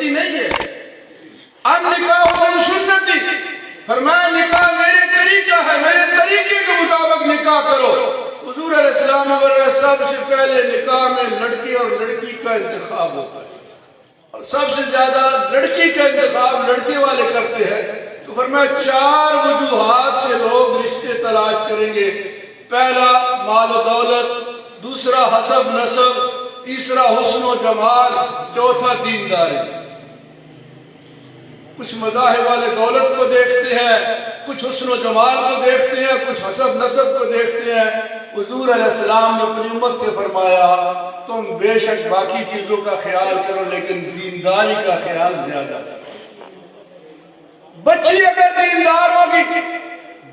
پرستی نہیں ہے. النکاح من سنتی، فرمایا نکاح میرے طریقہ ہے، میرے طریقے کے مطابق نکاح کرو. حضور علیہ السلام نے فرمایا سب سے پہلے نکاح میں لڑکے اور لڑکی کا انتخاب ہوتا ہے، اور سب سے زیادہ لڑکی کا انتخاب لڑکے والے کرتے ہیں. تو فرمایا 4 وجوہات سے لوگ رشتے تلاش کریں گے. پہلا مال و دولت، دوسرا حسب نسب، تیسرا حسن و جمال، چوتھا دینداری. کچھ مذاہب والے دولت کو دیکھتے ہیں، کچھ حسن و جمال کو دیکھتے ہیں، کچھ حسب نسب کو دیکھتے ہیں. حضور علیہ السلام نے اپنی امت سے فرمایا تم بے شک باقی چیزوں کا خیال کرو لیکن دینداری کا خیال زیادہ کرو. بچی اگر دیندار ہوگی،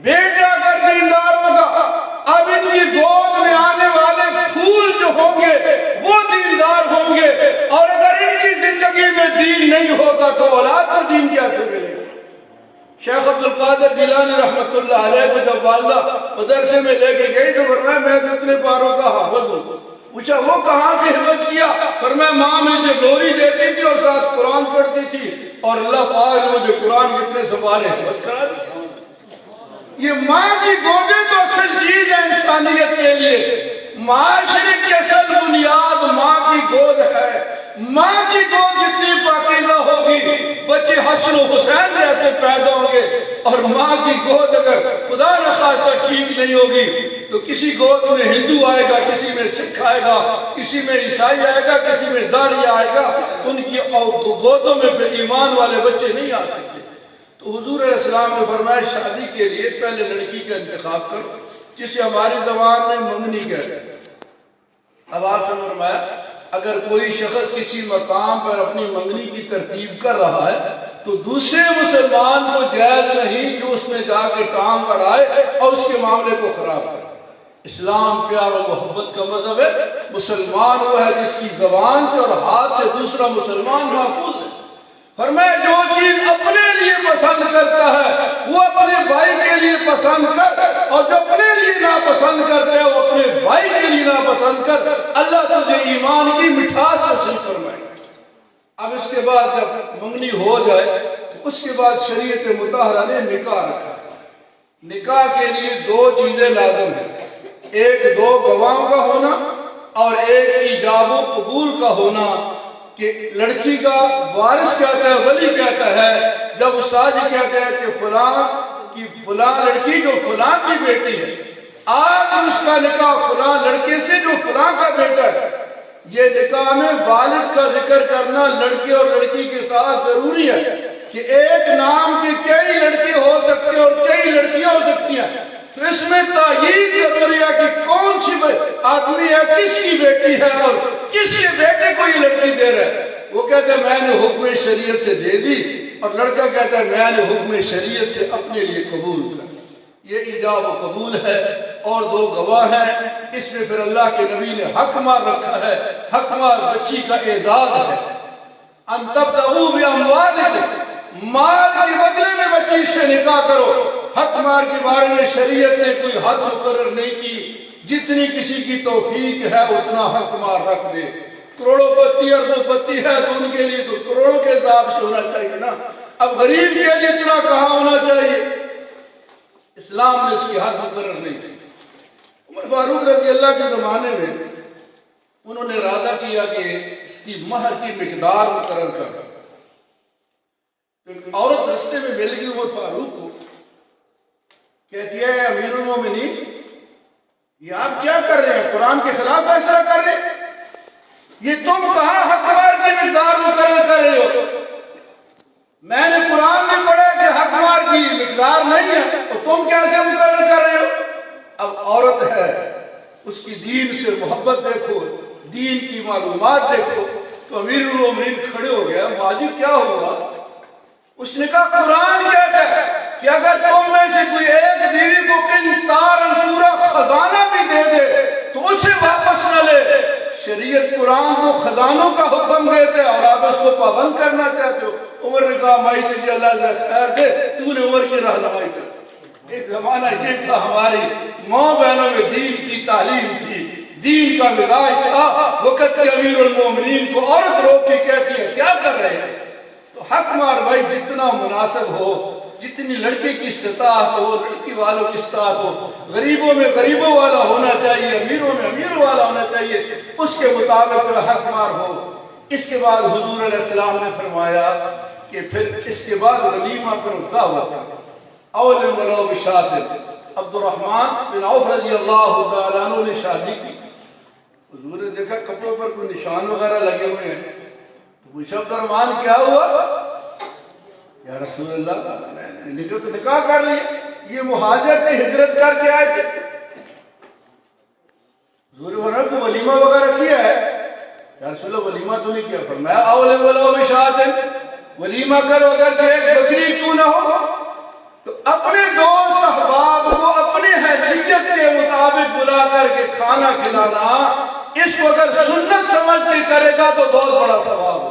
بیٹا اگر دیندار ہوگا، اب ان کی گود میں آنے والے پھول جو ہوں گے وہ دیندار ہوں گے، اور اگر ان کی زندگی میں دین نہیں ہوگا تو اولاد کو دین کیسے ملے گا؟ شیخ عبد القادر جیلانی رحمۃ اللہ علیہ کو جب والدہ مدرسے میں لے کے گئی تو فرمایا میں کتنے پاروں کا حافظ ہوں. پوچھا وہ کہاں سے حفظ کیا؟ فرمایا ماں مجھے لوری دیتی تھی اور ساتھ قرآن پڑھتی تھی، اور اللہ پاک نے مجھے قرآن کتنے سپارے حفظ کرا دی. یہ ماں کی گودیں تو اصل چیز ہے انسانیت کے لیے. معاشرے کی اصل بنیاد ماں کی گود ہے. ماں کی گود جتنی پاکیزہ ہوگی بچے حسن و حسین جیسے پیدا ہوں گے، اور ماں کی گود اگر خدا نخواستہ ٹھیک نہیں ہوگی تو کسی گود میں ہندو آئے گا، کسی میں سکھ آئے گا، کسی میں عیسائی آئے گا، کسی میں داڑھی آئے گا. ان کی گودوں میں پھر ایمان والے بچے نہیں آ سکتے. تو حضور علیہ السلام نے فرمایا شادی کے لیے پہلے لڑکی کا انتخاب کرو، جسے ہماری زبان میں منگنی کہتے ہیں. اب آپ نے فرمایا اگر کوئی شخص کسی مقام پر اپنی منگنی کی ترتیب کر رہا ہے تو دوسرے مسلمان کو جائز نہیں کہ اس میں جا کے ٹانگ اڑائے اور اس کے معاملے کو خراب کرے. اسلام پیار و محبت کا مذہب ہے. مسلمان وہ ہے جس کی زبان سے اور ہاتھ سے دوسرا مسلمان محفوظ ہے. فرمایا جو چیز اپنے لیے پسند کرتا ہے وہ اپنے بھائی کے لیے پسند کر، اور جو اپنے لیے ناپسند کرتا ہے وہ اپنے بھائی کے لیے ناپسند کر. اللہ تجھے ایمان کی مٹھاس حاصل فرمائے. اب اس کے بعد جب منگنی ہو جائے تو اس کے بعد شریعت مطہرہ نے نکاح رکھا. نکاح کے لیے 2 چیزیں لازم ہیں. ایک 2 گواہوں کا ہونا اور ایک ایجاب و قبول کا ہونا. کہ لڑکی کا وارث کہتا ہے، ولی کہتا ہے، جب استاد کہتا ہے کہ فلاں لڑکی جو فلاں کی بیٹی ہے، آپ اس کا نکاح فلاں لڑکے سے جو فلاں کا بیٹا ہے. یہ نکاح میں والد کا ذکر کرنا لڑکے اور لڑکی کے ساتھ ضروری ہے کہ ایک نام کے کئی لڑکے ہو سکتے اور کئی لڑکیاں ہو سکتی ہیں. تو اس میں تعیین ضروری ہے کہ کون سی آدمی ہے، کس کی بیٹی ہے اور کس کے بیٹے کو یہ لڑکی دے رہا ہے. وہ کہتا ہے میں نے حکم شریعت سے دے دی، اور لڑکا کہتا ہے میں نے حکم شریعت سے اپنے لیے قبول کر. یہ ایجاب و قبول ہے. اور 2 گواہ ہیں. اس میں پھر اللہ کے نبی نے حق مار رکھا ہے. حق مار بچی کا اعزاز ہے. ان تبتغوا باموالکم، مال کے بدلے میں بچی سے نکاح کرو. حق مار کے بارے میں شریعت نے کوئی حد مقرر نہیں کی. جتنی کسی کی توفیق ہے اتنا حق مار رکھ دے. کروڑوں پتی اربوں پتی ہے تو ان کے لیے تو کروڑوں کے حساب سے ہونا چاہیے نا. اب غریب کے لیے اتنا کہاں ہونا چاہیے؟ اسلام نے اس کی حد مقرر نہیں کی. عمر فاروق رضی اللہ کے زمانے میں انہوں نے ارادہ کیا کہ اس کی مہر کی مقدار مقرر کر. ایک عورت رستے میں مل گئی عمر فاروق کو، کہتی ہے امیر المومنین یہ آپ کیا کر رہے ہیں؟ قرآن کے خلاف فیصلہ کر رہے ہیں. یہ تم کہاں حق مار کی مقدار مقرر کر رہے ہو؟ میں نے قرآن میں پڑھا کہ حق مار کی مقدار نہیں ہے، تو تم کیسے مقرر کر رہے ہو؟ اب عورت ہے، اس کی دین سے محبت دیکھو، دین کی معلومات دیکھو. تو امیر المومنین کھڑے ہو گیا. واجب کیا ہوگا؟ اس نے کہا قرآن کہتا ہے کہ اگر تم میں سے کوئی ایک بیوی کو قنطار پورا خزانہ بھی دے دے تو اسے واپس نہ لے. شریعت قرآن کو خزانوں کا حکم دیتے اور آپ اس کو پابند کرنا چاہتے ہو. عمر نے کہا مائی تجھے اللہ خیر دے، تو نے عمر کی رہنمائی کر. ایک زمانہ یہ تھا ہماری ماں بہنوں میں دین کی تعلیم تھی، دین کا مزاج تھا. وقت کے امیر المومنین کو عورت روک کے کہتی ہے کیا کر رہے ہیں؟ حق مار بھائی جتنا مناسب ہو، جتنی لڑکے کی استطاعت ہو، لڑکی والوں کی استطاعت ہو، غریبوں میں غریبوں والا ہونا چاہیے، امیروں میں امیروں والا ہونا چاہیے، اس کے مطابق حق مار ہو۔ اس کے بعد حضور علیہ السلام نے فرمایا کہ پھر اس کے بعد ولیمہ کرو، دعوت کرو، اول ولو بشات۔ عبد الرحمن بن عوف رضی اللہ تعالیٰ عنہ نے شادی کی، حضور نے دیکھا کپڑوں پر کوئی نشان وغیرہ لگے ہوئے ہیں، تو پوچھا عبد الرحمن کیا ہوا؟ یا رسول اللہ نکاح کر لیا، یہ مہاجر تھے، ہجرت کر کے آئے تھے۔ حضور نے فرمایا تو ولیمہ وغیرہ کیا ہے؟ یا رسول اللہ ولیمہ تو نہیں کیا۔ فرمایا اول ولو بشات، ولیمہ کرو اگرچہ ایک بکری کیوں نہ ہو۔ تو اپنے دوست احباب کو اپنی حیثیت کے مطابق بلا کر کے کھانا کھلانا، اس کو اگر سنت سمجھ کے کرے گا تو بہت بڑا ثواب ہو۔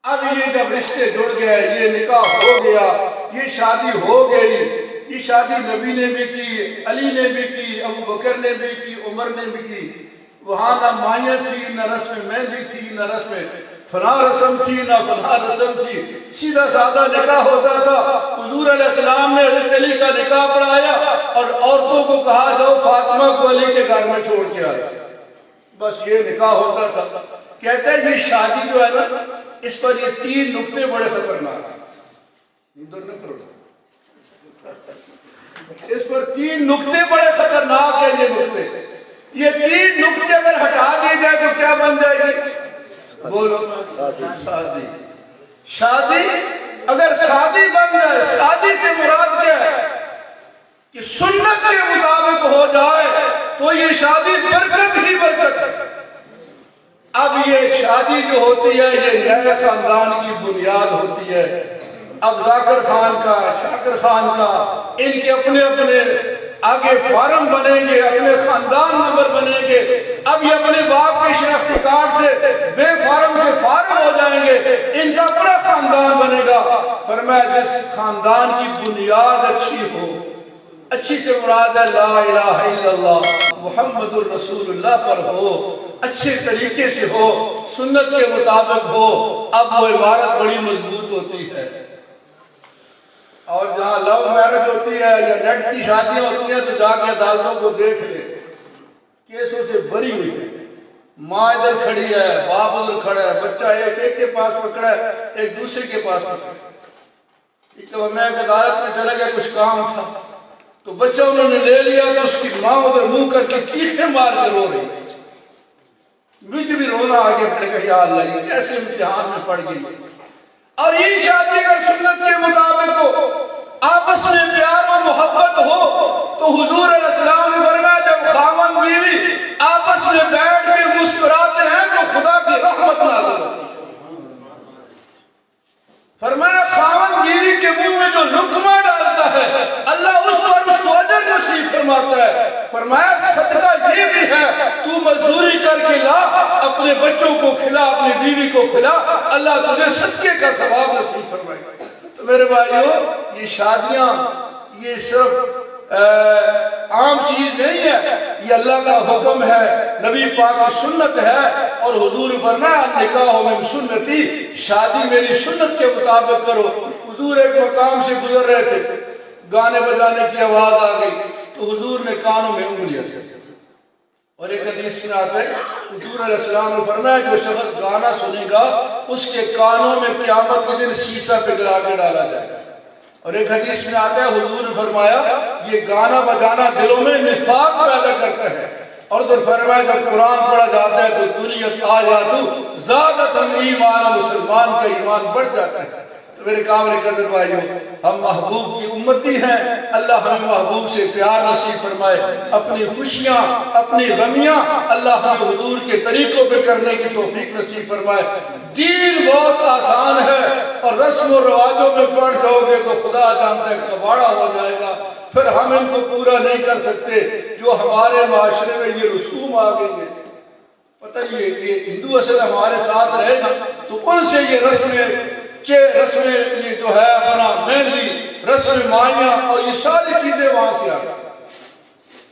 اب یہ جب رشتے جڑ گئے، یہ نکاح ہو گیا، یہ شادی ہو گئی، یہ شادی نبی نے بھی کی، علی نے بھی کی، ابو بکر نے بھی کی، عمر نے بھی کی۔ وہاں نہ مائیں تھی، نہ رسم مہندی تھی، نہ رسم فلاں رسم تھی، نہ فلاں رسم تھی، سیدھا سادہ نکاح ہوتا تھا۔ حضور علیہ السلام نے حضرت علی کا نکاح پڑھایا اور عورتوں کو کہا جاؤ فاطمہ کو علی کے گھر میں چھوڑ کے آئے، بس یہ نکاح ہوتا تھا۔ کہتے ہیں یہ شادی جو ہے نا، اس پر یہ 3 نقطے بڑے خطرناک ہیں، اس پر 3 نقطے بڑے خطرناک ہیں۔ یہ 3 نقطے اگر ہٹا دیے جائے تو کیا بن جائے گی؟ بولو، شادی۔ شادی اگر شادی بن جائے، شادی سے مراد کیا ہے کہ سنت کے مطابق ہو جائے تو یہ شادی برکت ہی برکت ہے۔ اب یہ شادی جو ہوتی ہے یہ نئے خاندان کی بنیاد ہوتی ہے۔ اب ذاکر خان کا، شاکر خان کا، ان کے اپنے اپنے آگے فارم بنیں گے، اپنے خاندان نمبر بنیں گے۔ اب یہ اپنے باپ کے شناختی کارڈ سے بے فارم سے فارم ہو جائیں گے، ان کا اپنا خاندان بنے گا۔ فرمایا جس خاندان کی بنیاد اچھی ہو، اچھی سے مراد ہے لا الہ الا اللہ محمد الرسول اللہ پر ہو، اچھے طریقے سے ہو، سنت کے مطابق ہو، اب وہ عبارت بڑی مضبوط ہوتی ہے۔ اور جہاں لو میرج ہوتی ہے یا نیٹ کی شادیاں ہوتی ہیں تو جا کے عدالتوں کو دیکھ لے، کیسوں سے بری ہوئی ہے، ماں ادھر کھڑی ہے، باپ ادھر کھڑا ہے، بچہ ایک کے پاس پکڑا ہے، ایک دوسرے کے پاس پکڑا ہے۔ ایک دفعہ میں ایک عدالت میں چلا گیا، کچھ کام تھا تو بچہ انہوں نے لے لیا تو اس کی ماں ادھر منہ کر کے چیخیں مار کے رو رہی تھی۔ مجھے بھی رونا آگے پڑ گیا، یا اللہ یہ کیسے امتحان میں پڑ گئی۔ اور یہ شادی اگر سنت کے مطابق ہو، آپس میں پیار و محبت ہو، تو حضور علیہ السلام نے فرمایا جب خاوند بیوی آپس میں بیٹھ کے مسکراتے ہیں تو خدا کی رحمت نازل ہوتی ہے۔ فرمایا خاوند بیوی کے منہ میں جو لقمہ ڈالتا ہے اللہ اس کو اجر نصیب فرماتا ہے۔ فرمایا صدقہ یہ بھی ہے، تو مزدوری کر کے لا، اپنے بچوں کو کھلا، اپنی بیوی کو کھلا، اللہ تجھے صدقے کا ثواب نصیب فرمائے۔ تو میرے بھائیو، یہ شادیاں یہ صرف عام چیز نہیں ہے، یہ اللہ کا حکم ہے، نبی پاک کی سنت ہے۔ اور حضور فرمایا نکاح من سنتی، شادی میری سنت کے مطابق کرو۔ حضور ایک مقام سے گزر رہے تھے، گانے بجانے کی آواز آ گئی تو حضور نے کانوں میں انگلیاں کی، اور ایک حدیث میں آتا ہے حضور علیہ السلام نے فرمایا جو شخص گانا سنے گا اس کے کانوں میں قیامت کے دن شیشہ پگھلا کے ڈالا جائے گا۔ اور ایک حدیث میں آتا ہے حضور نے فرمایا یہ گانا بجانا دلوں میں نفاق پیدا کرتا ہے۔ اور تو فرمایا جب قرآن پڑھا جاتا ہے تو دنیت آیاتو زادت ایمان، مسلمان کا ایمان بڑھ جاتا ہے۔ تو میرے قابل قدر بھائیو، ہم محبوب کی امتی ہیں، اللہ ہمیں محبوب سے پیار نصیب فرمائے، اپنی خوشیاں اپنی غمیاں اللہ ہمیں حضور کے طریقوں پہ کرنے کی توفیق نصیب فرمائے۔ دین بہت آسان ہے اور رسم و رواجوں میں پڑھ جاؤ گے تو خدا جانتا ہے کباڑا ہو جائے گا، پھر ہم ان کو پورا نہیں کر سکتے۔ جو ہمارے معاشرے میں یہ رسوم آ گئی ہیں، پتہ یہ ہندو اصل ہمارے ساتھ رہے نا تو ان سے یہ رسمیں یہ جو ہے اپنا مہندی، رسم مائیاں اور یہ ساری چیزیں وہاں سے آ گئی۔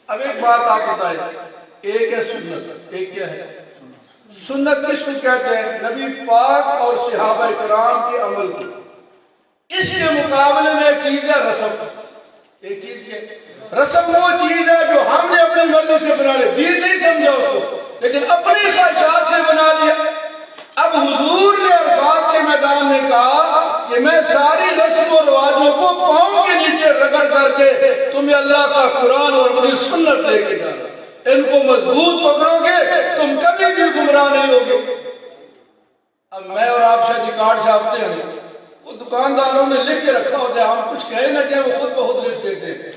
اب ایک بات آپ بتائیں، ایک ہے سنت، ایک کیا ہے؟ سنت کس کو کہتے ہیں؟ نبی پاک اور صحابہ کرام کے عمل کو۔ اس کے مقابلے میں ایک چیز ہے رسم۔ ایک چیز کیا؟ رسم وہ چیز ہے جو ہم نے اپنی مرضی سے بنا لی، دین نہیں سمجھا اس کو، لیکن اپنی خواہشات سے بنا لیا۔ اب حضور نے عرفات کے میدان میں کہا کہ میں ساری رسم و رواجوں کو پاؤں کے نیچے رگڑ کر کے تمہیں اللہ کا قرآن اور اپنی سنت لے کے جا رہا ہوں۔ ان کو مضبوط پکڑو گے تم کبھی بھی گمراہ نہیں ہوگے۔ اب میں اور آپ شاید کارڈ چھاپتے ہیں، وہ دکانداروں نے لکھ کے رکھا ہوتا ہے، ہم کچھ کہیں نہ کہیں وہ خود بخود لکھ دیتے ہیں۔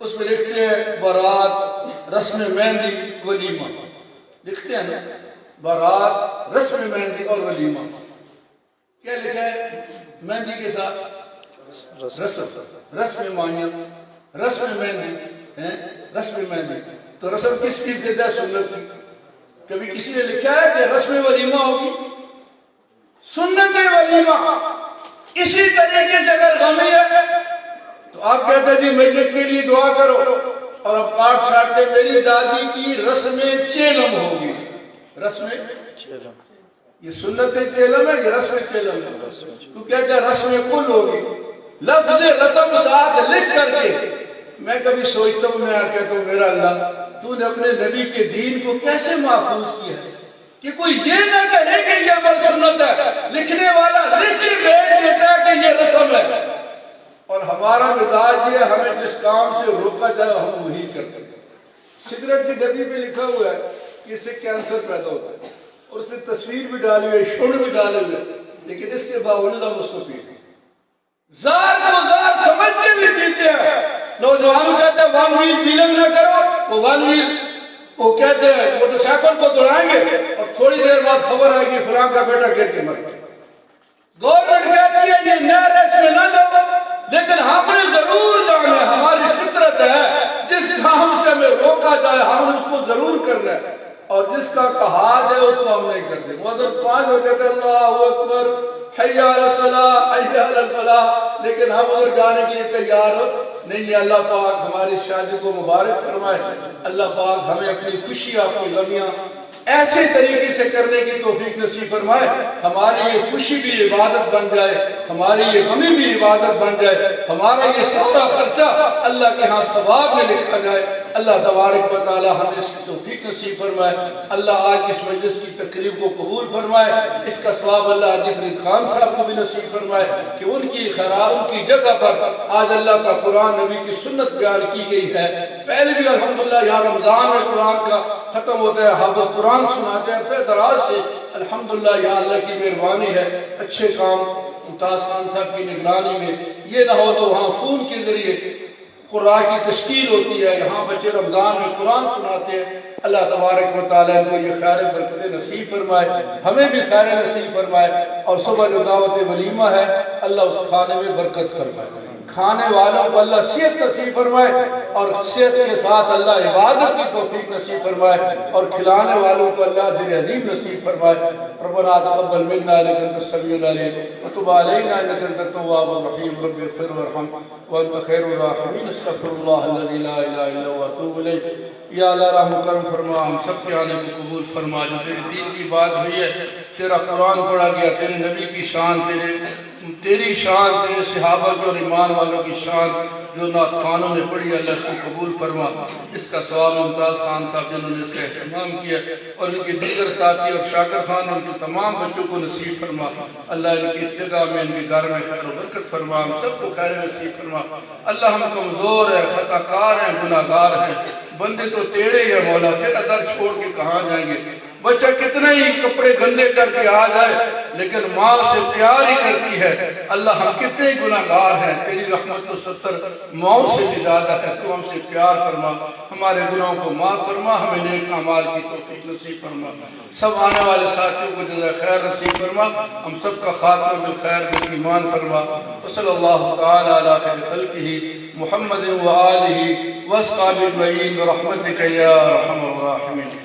اس میں لکھتے ہیں بارات، رسم مہندی، ولیمہ، لکھتے ہیں نا، بارات، رسم مہندی اور ولیمہ۔ کیا لکھا ہے؟ مہندی کے ساتھ رسم مانیہ، رسم مہندی، رسم مہندی۔ تو رسم کس کی ضد ہے؟ سنت کی۔ کبھی کسی نے لکھا ہے کہ رسم ولیمہ ہوگی؟ سنت ولیمہ۔ اسی طریقے سے اگر غمی ہے تو آپ کہتے ہیں جی میت کے لیے دعا کرو، اور اب کارڈ چھاڑتے میری دادی کی رسم چیلم ہوگی۔ رسم چیلم، یہ سنت چیلم ہے، یہ رسم چیلم ہے۔ تو کہتے ہیں رسم کل ہوگی، لفظ رسم ساتھ لکھ کر کے۔ میں کبھی سوچتا ہوں، میں کہتا ہوں میرا اللہ تو نے اپنے نبی کے دین کو کیسے محفوظ کیا ہے کہ کوئی یہ نہ کہے کہ یہ عمل سنت ہے، لکھنے والا لکھ کے بھیج دیتا ہے کہ یہ رسم ہے، اور ہمارا مزاج یہ ہے ہمیں جس کام سے روکا جائے ہم وہی کرتے ہیں۔ سگریٹ کی ڈبی پہ لکھا ہوا ہے کہ اس سے کینسر پیدا ہوتا ہے، اور اس میں تصویر بھی ڈالی ہوئی ہے، شنڈ بھی ڈالے ہوئے، لیکن اس کے باوجود ہم اس کو پیتے ہیں۔ زار کو زار سمجھ کے بھی پیتے ہیں۔ نوجوان کہتے ہیں ون ویل ڈیلنگ نہ کرو، وہ ون ویل وہ کہتے ہیں موٹر سائیکل کو دوڑائیں گے اور تھوڑی دیر بعد خبر آئے گی فلاں کا بیٹا گر کے مر گیا۔ گورنمنٹ کہتی ہے یہ نیا ریس میں نہ جاؤ، لیکن ہم نے ضرور جانا ہے، ہماری فطرت ہے جس کام سے ہمیں روکا جائے ہم اس کو ضرور کرنا ہے، اور جس کا کہا جائے اس کو ہم نہیں کرتے۔ مذہب 5 ہو جاتے اللہ اکبر حی علی الصلاۃ حی علی الفلاح، لیکن ہم ادھر جانے کے لیے تیار ہو نہیں۔ اللہ پاک ہماری شادی کو مبارک فرمائے، اللہ پاک ہمیں اپنی خوشیاں اپنی غمیاں ایسے طریقے سے کرنے کی توفیق نصیب فرمائے، ہماری یہ خوشی بھی عبادت بن جائے، ہماری یہ غمی بھی عبادت بن جائے، ہمارا یہ سارا خرچہ اللہ کے ہاں ثواب میں لکھا جائے۔ اللہ تبارک و تعالی ہمیں اس کی توفیق نصیب فرمائے۔ اللہ آج اس مجلس کی تقریب کو قبول فرمائے، اس کا ثواب اللہ حاجی فرید خان صاحب کو بھی نصیب فرمائے کہ ان کی خیرات ان کی جگہ پر آج اللہ کا قرآن نبی کی سنت بیان کی گئی ہے۔ پہلے بھی الحمدللہ یہاں رمضان میں قرآن کا ختم ہوتا ہے، حافظ قرآن سناتے ہیں عرصے دراز سے، الحمدللہ یہاں اللہ کی مہربانی ہے، اچھے کام ممتاز خان صاحب کی نگرانی میں۔ یہ نہ ہو تو وہاں فون کے ذریعے قرآن کی تشکیل ہوتی ہے، یہاں بچے رمضان میں قرآن سناتے ہیں۔ اللہ تبارک و تعالیٰ کو یہ خیر برکت نصیب فرمائے، ہمیں بھی خیر نصیب فرمائے، اور صبح جو دعوت ولیمہ ہے اللہ اس کھانے میں برکت فرمائے، کھانے والوں کو اللہ صحت نصیب فرمائے، اور صحت کے ساتھ اللہ عبادت کی توفیق نصیب فرمائے، اور کھلانے والوں کو اللہ اجر عظیم نصیب فرمائے۔ ربنا تقبل منا انك انت السميع العليم وتب علينا انك انت التواب الرحيم رب اغفر وارحم وانت خير الراحمين استغفر الله الذي لا اله الا هو واتوب اليه۔ یا اللہ رحم کرم فرما، ہم سب کے آنے کو قبول فرما۔ جو تیری دین کی بات ہوئی ہے، تیرا قرآن پڑھا گیا، تیرے نبی کی شان، تیری شان، تیرے صحابہ اور ایمان والوں کی شان جو نعت خانوں نے پڑھی، اللہ اس کو قبول فرما۔ اس کا ثواب ممتاز خان صاحب جنہوں نے اس کا اہتمام کیا، اور ان کے دیگر ساتھی اور شاکر خان اور ان کے تمام بچوں کو نصیب فرما۔ اللہ ان کی استدعا میں ان کے گھر میں خیر و برکت فرما، ہم سب کو خیر نصیب فرما۔ اللہ ہم کمزور ہیں، خطا کار ہیں، گناہ گار ہیں، بندے تو تیرے ہی ہیں مولا، تیرا در چھوڑ کے کہاں جائیں گے؟ بچہ کتنے ہی کپڑے گندے کر کے آ جائے لیکن ماں سے پیار ہی کرتی ہے۔ اللہ ہم کتنے ہی گناہ گار ہیں، تیری رحمت تو 70 ماؤں سے بھی زیادہ ہے، تو ہم سے پیار فرما، ہمارے گناہوں کو معاف فرما، ہمیں نیک اعمال کی توفیق نصیب فرما۔ سب آنے والے ساتھیوں کو جزائے خیر نصیب فرما، ہم سب کا خاتمہ بالخیر بالایمان فرما۔ وصلی اللہ تعالی علی خیر خلقہ محمد و آلہ واصحابہ اجمعین برحمتک یا ارحم الراحمین۔